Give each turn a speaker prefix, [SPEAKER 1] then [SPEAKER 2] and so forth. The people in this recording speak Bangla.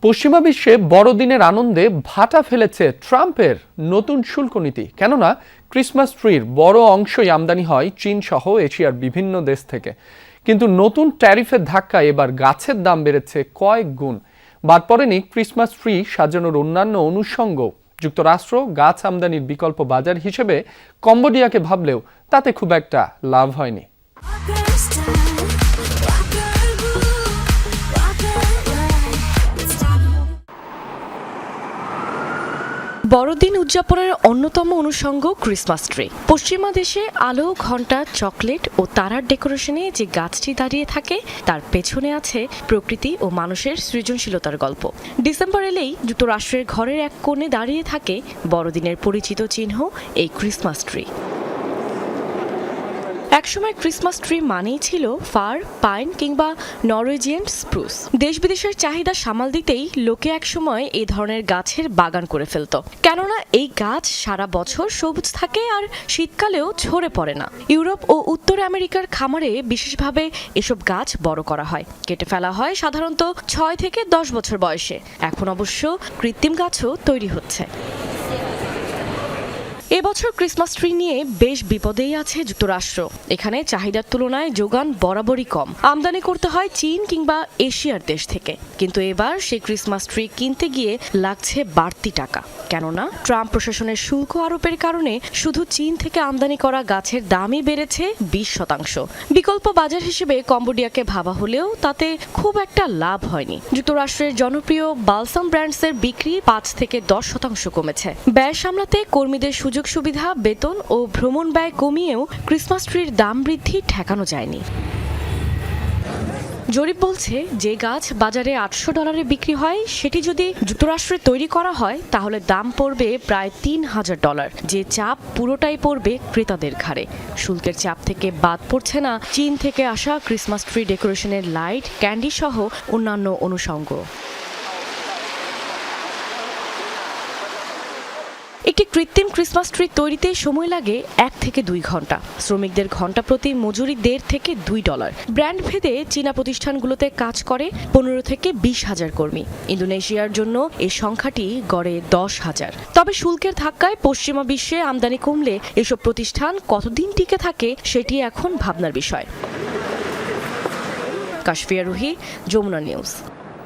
[SPEAKER 1] পশ্চিমা বিশ্বে বড়দিনের আনন্দে ভাটা ফেলেছে ট্রাম্পের নতুন শুল্ক নীতি। কেননা ক্রিসমাস ট্রির বড় অংশই আমদানি হয় চীন সহ এশিয়ার বিভিন্ন দেশ থেকে। কিন্তু নতুন ট্যারিফের ধাক্কায় এবার গাছের দাম বেড়েছে কয়েক গুণ। বাদ পড়েনি ক্রিসমাস ট্রি সাজানোর অন্যান্য অনুষঙ্গ। যুক্তরাষ্ট্র গাছ আমদানির বিকল্প বাজার হিসেবে কম্বোডিয়াকে ভাবলেও তাতে খুব একটা লাভ হয়নি।
[SPEAKER 2] বড়দিন উদযাপনের অন্যতম অনুষঙ্গ ক্রিসমাস ট্রি। পশ্চিমা দেশে আলো, ঘণ্টা, চকলেট ও তারার ডেকোরেশনে যে গাছটি দাঁড়িয়ে থাকে তার পেছনে আছে প্রকৃতি ও মানুষের সৃজনশীলতার গল্প। ডিসেম্বর এলেই যুক্তরাষ্ট্রের ঘরের এক কোণে দাঁড়িয়ে থাকে বড়দিনের পরিচিত চিহ্ন এই ক্রিসমাস ট্রি। একসময় ক্রিসমাস ট্রি মানেই ছিল ফার, পাইন কিংবা নরওয়েজিয়ান স্প্রুস। দেশ বিদেশের চাহিদা সামাল দিতেই লোকে একসময় এই ধরনের গাছের বাগান করে ফেলত। কেননা এই গাছ সারা বছর সবুজ থাকে আর শীতকালেও ঝরে পড়ে না। ইউরোপ ও উত্তর আমেরিকার খামারে বিশেষভাবে এসব গাছ বড় করা হয়, কেটে ফেলা হয় সাধারণত 6 থেকে 10 বছর বয়সে। এখন অবশ্য কৃত্রিম গাছও তৈরি হচ্ছে। এবছর ক্রিসমাস ট্রি নিয়ে বেশ বিপদেই আছে যুক্তরাষ্ট্র। এখানে চাহিদার তুলনায় যোগান বরাবরই কম। আমদানি করতে হয় চীন কিংবা এশিয়ার দেশ থেকে। কিন্তু এবার সেই ক্রিসমাস ট্রি কিনতে গিয়ে লাগছে বাড়তি টাকা। কেননা ট্রাম্প প্রশাসনের শুল্ক আরোপের কারণে শুধু চীন থেকে আমদানি করা গাছের দামই বেড়েছে 20%। বিকল্প বাজার হিসেবে কম্বোডিয়াকে ভাবা হলেও তাতে খুব একটা লাভ হয়নি। যুক্তরাষ্ট্রের জনপ্রিয় বালসাম ব্র্যান্ডসের বিক্রি 5 থেকে 10% কমেছে। ব্যয় সামলাতে কর্মীদের সুযোগ সুবিধা, বেতন ও ভ্রমণ ব্যয় কমিয়েও ক্রিসমাস ট্রির দাম বৃদ্ধি ঠেকানো যায়নি। জরিপ বলছে যে গাছ বাজারে $800 বিক্রি হয় সেটি যদি যুক্তরাষ্ট্রে তৈরি করা হয় তাহলে দাম পড়বে প্রায় $3000। যে চাপ পুরোটাই পড়বে ক্রেতাদের ঘাড়ে। শুল্কের চাপ থেকে বাদ পড়ছে না চীন থেকে আসা ক্রিসমাস ট্রি ডেকোরেশনের লাইট, ক্যান্ডি সহ অন্যান্য অনুষঙ্গ। একটি কৃত্রিম ক্রিসমাস ট্রি তৈরিতে সময় লাগে 1 থেকে 2 ঘন্টা। শ্রমিকদের ঘন্টা প্রতি মজুরি $1.5 থেকে $2। ব্র্যান্ড ভেদে চীনা প্রতিষ্ঠানগুলোতে কাজ করে 15 থেকে 20,000 কর্মী। ইন্দোনেশিয়ার জন্য এই সংখ্যাটি গড়ে 10,000। তবে শুল্কের ধাক্কায় পশ্চিমা বিশ্বে আমদানি কমলে এসব প্রতিষ্ঠান কতদিন টিকে থাকে সেটি এখন ভাবনার বিষয়। কাশফিয়া রুহি, যমুনা নিউজ।